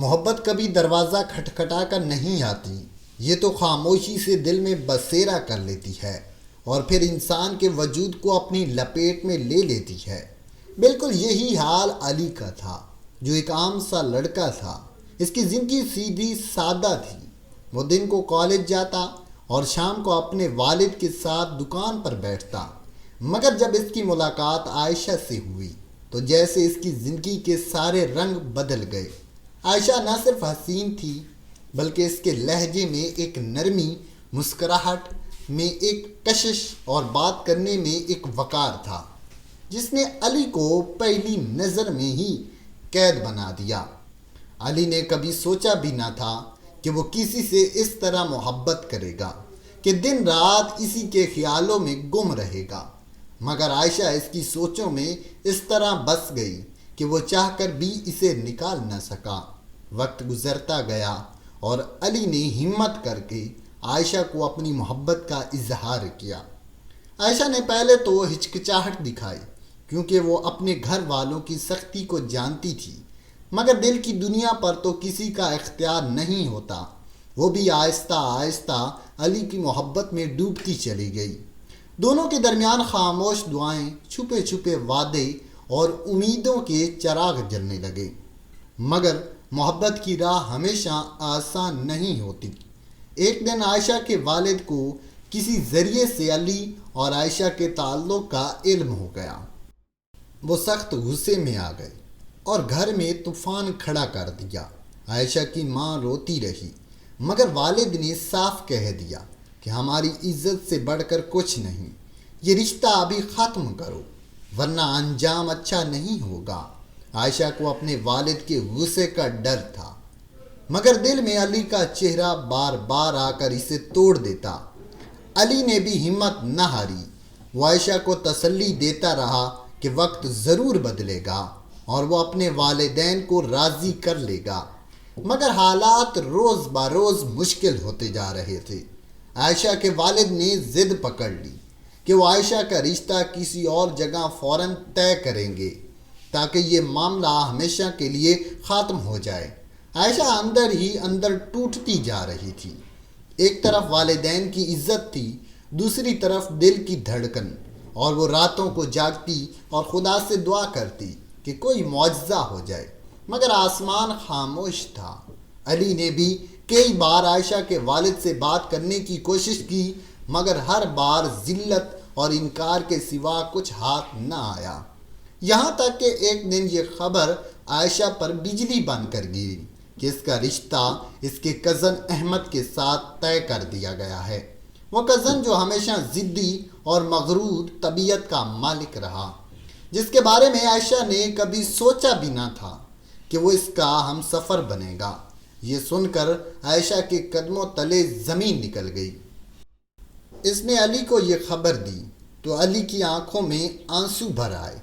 محبت کبھی دروازہ کھٹکھٹا کر نہیں آتی، یہ تو خاموشی سے دل میں بسیرا کر لیتی ہے اور پھر انسان کے وجود کو اپنی لپیٹ میں لے لیتی ہے۔ بالکل یہی حال علی کا تھا، جو ایک عام سا لڑکا تھا۔ اس کی زندگی سیدھی سادہ تھی۔ وہ دن کو کالج جاتا اور شام کو اپنے والد کے ساتھ دکان پر بیٹھتا، مگر جب اس کی ملاقات عائشہ سے ہوئی تو جیسے اس کی زندگی کے سارے رنگ بدل گئے۔ عائشہ نہ صرف حسین تھی بلکہ اس کے لہجے میں ایک نرمی، مسکراہٹ میں ایک کشش اور بات کرنے میں ایک وقار تھا، جس نے علی کو پہلی نظر میں ہی قید بنا دیا۔ علی نے کبھی سوچا بھی نہ تھا کہ وہ کسی سے اس طرح محبت کرے گا کہ دن رات اسی کے خیالوں میں گم رہے گا، مگر عائشہ اس کی سوچوں میں اس طرح بس گئی کہ وہ چاہ کر بھی اسے نکال نہ سکا۔ وقت گزرتا گیا اور علی نے ہمت کر کے عائشہ کو اپنی محبت کا اظہار کیا۔ عائشہ نے پہلے تو ہچکچاہٹ دکھائی کیونکہ وہ اپنے گھر والوں کی سختی کو جانتی تھی، مگر دل کی دنیا پر تو کسی کا اختیار نہیں ہوتا۔ وہ بھی آہستہ آہستہ علی کی محبت میں ڈوبتی چلی گئی۔ دونوں کے درمیان خاموش دعائیں، چھپے چھپے وعدے اور امیدوں کے چراغ جلنے لگے، مگر محبت کی راہ ہمیشہ آسان نہیں ہوتی۔ ایک دن عائشہ کے والد کو کسی ذریعے سے علی اور عائشہ کے تعلق کا علم ہو گیا۔ وہ سخت غصے میں آ گئے اور گھر میں طوفان کھڑا کر دیا۔ عائشہ کی ماں روتی رہی، مگر والد نے صاف کہہ دیا کہ ہماری عزت سے بڑھ کر کچھ نہیں، یہ رشتہ ابھی ختم کرو ورنہ انجام اچھا نہیں ہوگا۔ عائشہ کو اپنے والد کے غصے کا ڈر تھا، مگر دل میں علی کا چہرہ بار بار آ کر اسے توڑ دیتا۔ علی نے بھی ہمت نہ ہاری، وہ عائشہ کو تسلی دیتا رہا کہ وقت ضرور بدلے گا اور وہ اپنے والدین کو راضی کر لے گا، مگر حالات روز بروز مشکل ہوتے جا رہے تھے۔ عائشہ کے والد نے ضد پکڑ لی کہ وہ عائشہ کا رشتہ کسی اور جگہ فوراً طے کریں گے تاکہ یہ معاملہ ہمیشہ کے لیے ختم ہو جائے۔ عائشہ اندر ہی اندر ٹوٹتی جا رہی تھی۔ ایک طرف والدین کی عزت تھی، دوسری طرف دل کی دھڑکن، اور وہ راتوں کو جاگتی اور خدا سے دعا کرتی کہ کوئی معجزہ ہو جائے، مگر آسمان خاموش تھا۔ علی نے بھی کئی بار عائشہ کے والد سے بات کرنے کی کوشش کی، مگر ہر بار ذلت اور انکار کے سوا کچھ ہاتھ نہ آیا۔ یہاں تک کہ ایک دن یہ خبر عائشہ پر بجلی بن کر گری کہ اس کا رشتہ اس کے کزن احمد کے ساتھ طے کر دیا گیا ہے۔ وہ کزن جو ہمیشہ ضدی اور مغرور طبیعت کا مالک رہا، جس کے بارے میں عائشہ نے کبھی سوچا بھی نہ تھا کہ وہ اس کا ہم سفر بنے گا۔ یہ سن کر عائشہ کے قدموں تلے زمین نکل گئی۔ اس نے علی کو یہ خبر دی تو علی کی آنکھوں میں آنسو بھر آئے۔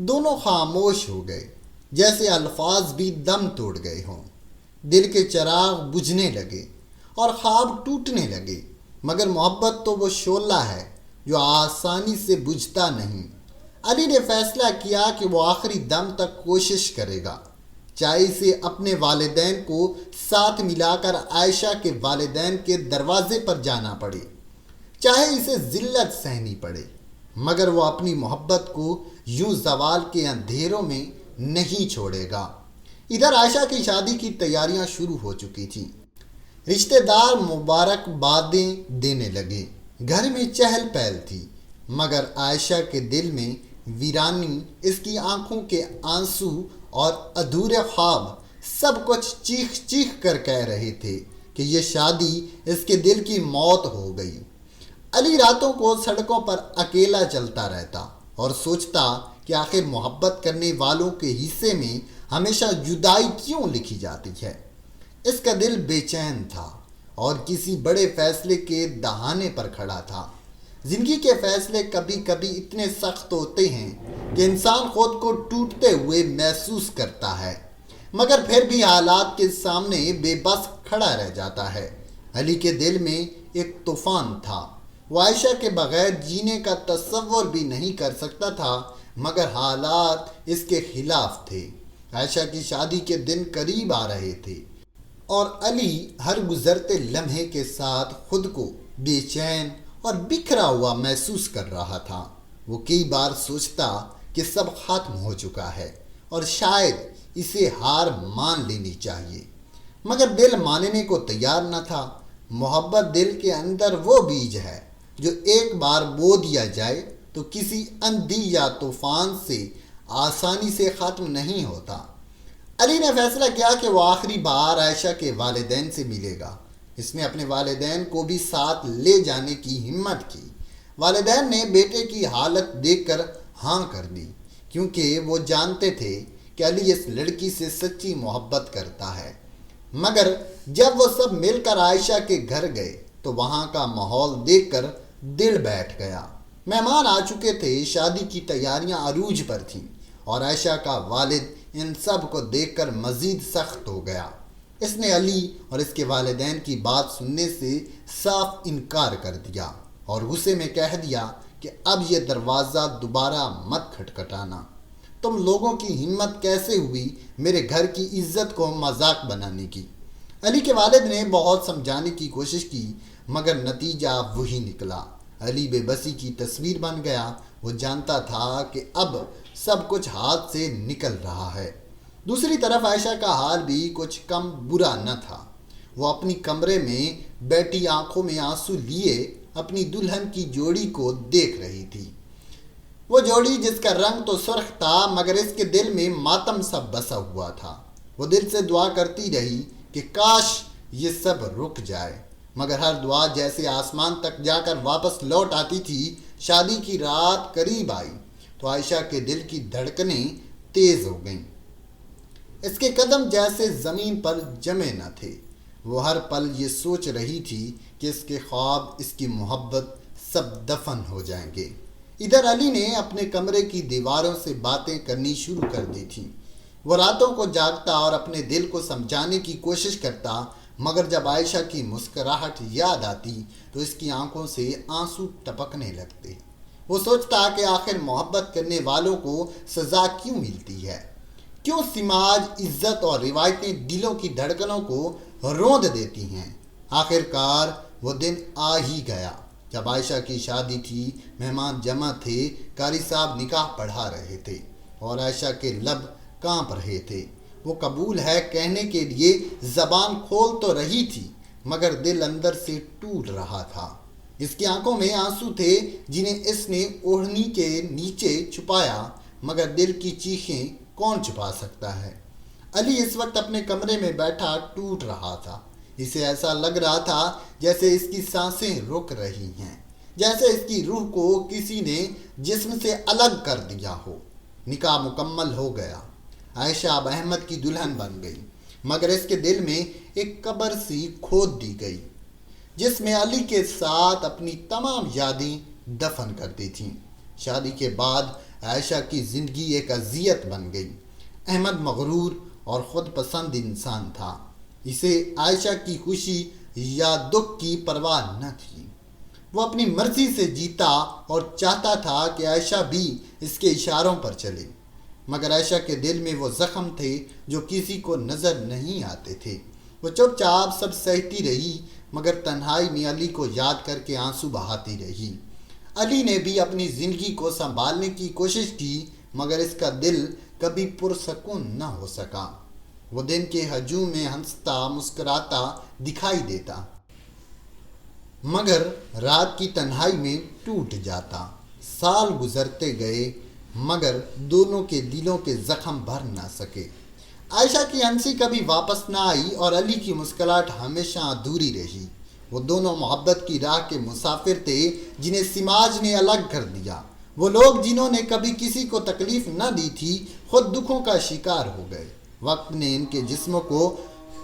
دونوں خاموش ہو گئے، جیسے الفاظ بھی دم توڑ گئے ہوں۔ دل کے چراغ بجھنے لگے اور خواب ٹوٹنے لگے، مگر محبت تو وہ شعلہ ہے جو آسانی سے بجھتا نہیں۔ علی نے فیصلہ کیا کہ وہ آخری دم تک کوشش کرے گا، چاہے اسے اپنے والدین کو ساتھ ملا کر عائشہ کے والدین کے دروازے پر جانا پڑے، چاہے اسے ذلت سہنی پڑے، مگر وہ اپنی محبت کو یوں زوال کے اندھیروں میں نہیں چھوڑے گا۔ ادھر عائشہ کی شادی کی تیاریاں شروع ہو چکی تھیں۔ رشتہ دار مبارکبادیں دینے لگے، گھر میں چہل پہل تھی، مگر عائشہ کے دل میں ویرانی، اس کی آنکھوں کے آنسو اور ادھورے خواب سب کچھ چیخ چیخ کر کہہ رہے تھے کہ یہ شادی اس کے دل کی موت ہو گئی۔ علی راتوں کو سڑکوں پر اکیلا چلتا رہتا اور سوچتا کہ آخر محبت کرنے والوں کے حصے میں ہمیشہ جدائی کیوں لکھی جاتی ہے۔ اس کا دل بے چین تھا اور کسی بڑے فیصلے کے دہانے پر کھڑا تھا۔ زندگی کے فیصلے کبھی کبھی اتنے سخت ہوتے ہیں کہ انسان خود کو ٹوٹتے ہوئے محسوس کرتا ہے، مگر پھر بھی حالات کے سامنے بے بس کھڑا رہ جاتا ہے۔ علی کے دل میں ایک طوفان تھا، وہ عائشہ کے بغیر جینے کا تصور بھی نہیں کر سکتا تھا، مگر حالات اس کے خلاف تھے۔ عائشہ کی شادی کے دن قریب آ رہے تھے اور علی ہر گزرتے لمحے کے ساتھ خود کو بے چین اور بکھرا ہوا محسوس کر رہا تھا۔ وہ کئی بار سوچتا کہ سب ختم ہو چکا ہے اور شاید اسے ہار مان لینی چاہیے، مگر دل ماننے کو تیار نہ تھا۔ محبت دل کے اندر وہ بیج ہے جو ایک بار بو دیا جائے تو کسی اندھی یا طوفان سے آسانی سے ختم نہیں ہوتا۔ علی نے فیصلہ کیا کہ وہ آخری بار عائشہ کے والدین سے ملے گا۔ اس نے اپنے والدین کو بھی ساتھ لے جانے کی ہمت کی۔ والدین نے بیٹے کی حالت دیکھ کر ہاں کر دی، کیونکہ وہ جانتے تھے کہ علی اس لڑکی سے سچی محبت کرتا ہے۔ مگر جب وہ سب مل کر عائشہ کے گھر گئے تو وہاں کا ماحول دیکھ کر دل بیٹھ گیا۔ مہمان آ چکے تھے، شادی کی تیاریاں عروج پر تھیں اور عائشہ کا والد ان سب کو دیکھ کر مزید سخت ہو گیا۔ اس نے علی اور اس کے والدین کی بات سننے سے صاف انکار کر دیا اور غصے میں کہہ دیا کہ اب یہ دروازہ دوبارہ مت کھٹکھٹانا۔ تم لوگوں کی ہمت کیسے ہوئی میرے گھر کی عزت کو مذاق بنانے کی؟ علی کے والد نے بہت سمجھانے کی کوشش کی، مگر نتیجہ وہی نکلا۔ علی بے بسی کی تصویر بن گیا۔ وہ جانتا تھا کہ اب سب کچھ ہاتھ سے نکل رہا ہے۔ دوسری طرف عائشہ کا حال بھی کچھ کم برا نہ تھا۔ وہ اپنی کمرے میں بیٹھی آنکھوں میں آنسو لیے اپنی دلہن کی جوڑی کو دیکھ رہی تھی۔ وہ جوڑی جس کا رنگ تو سرخ تھا، مگر اس کے دل میں ماتم سا بسا ہوا تھا۔ وہ دل سے دعا کرتی رہی کہ کاش یہ سب رک جائے، مگر ہر دعا جیسے آسمان تک جا کر واپس لوٹ آتی تھی۔ شادی کی رات قریب آئی تو عائشہ کے دل کی دھڑکنیں تیز ہو گئیں۔ اس کے قدم جیسے زمین پر جمے نہ تھے۔ وہ ہر پل یہ سوچ رہی تھی کہ اس کے خواب، اس کی محبت سب دفن ہو جائیں گے۔ ادھر علی نے اپنے کمرے کی دیواروں سے باتیں کرنی شروع کر دی تھی۔ وہ راتوں کو جاگتا اور اپنے دل کو سمجھانے کی کوشش کرتا، مگر جب عائشہ کی مسکراہٹ یاد آتی تو اس کی آنکھوں سے آنسو ٹپکنے لگتے۔ وہ سوچتا کہ آخر محبت کرنے والوں کو سزا کیوں ملتی ہے؟ کیوں سماج، عزت اور روایتیں دلوں کی دھڑکنوں کو روند دیتی ہیں؟ آخر کار وہ دن آ ہی گیا جب عائشہ کی شادی تھی۔ مہمان جمع تھے، قاری صاحب نکاح پڑھا رہے تھے اور عائشہ کے لب کانپ رہے تھے۔ وہ قبول ہے کہنے کے لیے زبان کھول تو رہی تھی، مگر دل اندر سے ٹوٹ رہا تھا۔ اس کی آنکھوں میں آنسو تھے جنہیں اس نے اوڑھنی کے نیچے چھپایا، مگر دل کی چیخیں کون چھپا سکتا ہے؟ علی اس وقت اپنے کمرے میں بیٹھا ٹوٹ رہا تھا۔ اسے ایسا لگ رہا تھا جیسے اس کی سانسیں رک رہی ہیں، جیسے اس کی روح کو کسی نے جسم سے الگ کر دیا ہو۔ نکاح مکمل ہو گیا۔ عائشہ اب احمد کی دلہن بن گئی، مگر اس کے دل میں ایک قبر سی کھود دی گئی جس میں علی کے ساتھ اپنی تمام یادیں دفن کر دی تھیں۔ شادی کے بعد عائشہ کی زندگی ایک اذیت بن گئی۔ احمد مغرور اور خود پسند انسان تھا۔ اسے عائشہ کی خوشی یا دکھ کی پرواہ نہ تھی۔ وہ اپنی مرضی سے جیتا اور چاہتا تھا کہ عائشہ بھی اس کے اشاروں پر چلے، مگر عائشہ کے دل میں وہ زخم تھے جو کسی کو نظر نہیں آتے تھے۔ وہ چپ چاپ سب سہتی رہی، مگر تنہائی میں علی کو یاد کر کے آنسو بہاتی رہی۔ علی نے بھی اپنی زندگی کو سنبھالنے کی کوشش کی، مگر اس کا دل کبھی پرسکون نہ ہو سکا۔ وہ دن کے ہجوم میں ہنستا مسکراتا دکھائی دیتا، مگر رات کی تنہائی میں ٹوٹ جاتا۔ سال گزرتے گئے، مگر دونوں کے دلوں کے زخم بھر نہ سکے۔ عائشہ کی ہنسی کبھی واپس نہ آئی اور علی کی مسکراہٹ ہمیشہ ادھوری رہی۔ وہ دونوں محبت کی راہ کے مسافر تھے جنہیں سماج نے الگ کر دیا۔ وہ لوگ جنہوں نے کبھی کسی کو تکلیف نہ دی تھی، خود دکھوں کا شکار ہو گئے۔ وقت نے ان کے جسموں کو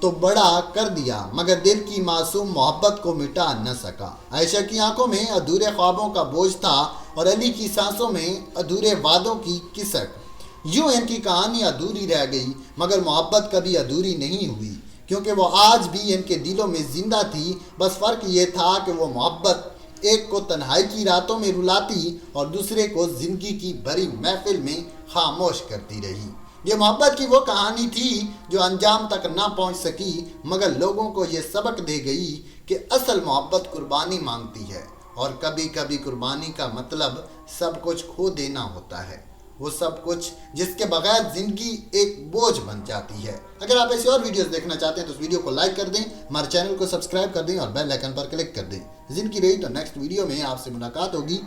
تو بڑا کر دیا، مگر دل کی معصوم محبت کو مٹا نہ سکا۔ عائشہ کی آنکھوں میں ادھورے خوابوں کا بوجھ تھا اور علی کی سانسوں میں ادھورے وعدوں کی کسک۔ یوں ان کی کہانی ادھوری رہ گئی، مگر محبت کبھی ادھوری نہیں ہوئی، کیونکہ وہ آج بھی ان کے دلوں میں زندہ تھی۔ بس فرق یہ تھا کہ وہ محبت ایک کو تنہائی کی راتوں میں رلاتی اور دوسرے کو زندگی کی بھری محفل میں خاموش کرتی رہی۔ یہ محبت کی وہ کہانی تھی جو انجام تک نہ پہنچ سکی، مگر لوگوں کو یہ سبق دے گئی کہ اصل محبت قربانی مانگتی ہے، اور کبھی کبھی قربانی کا مطلب سب کچھ کھو دینا ہوتا ہے، وہ سب کچھ جس کے بغیر زندگی ایک بوجھ بن جاتی ہے۔ اگر آپ ایسی اور ویڈیوز دیکھنا چاہتے ہیں تو اس ویڈیو کو لائک کر دیں، ہمارے چینل کو سبسکرائب کر دیں اور بیل آئیکن پر کلک کر دیں۔ زندگی رہی تو نیکسٹ ویڈیو میں آپ سے ملاقات ہوگی۔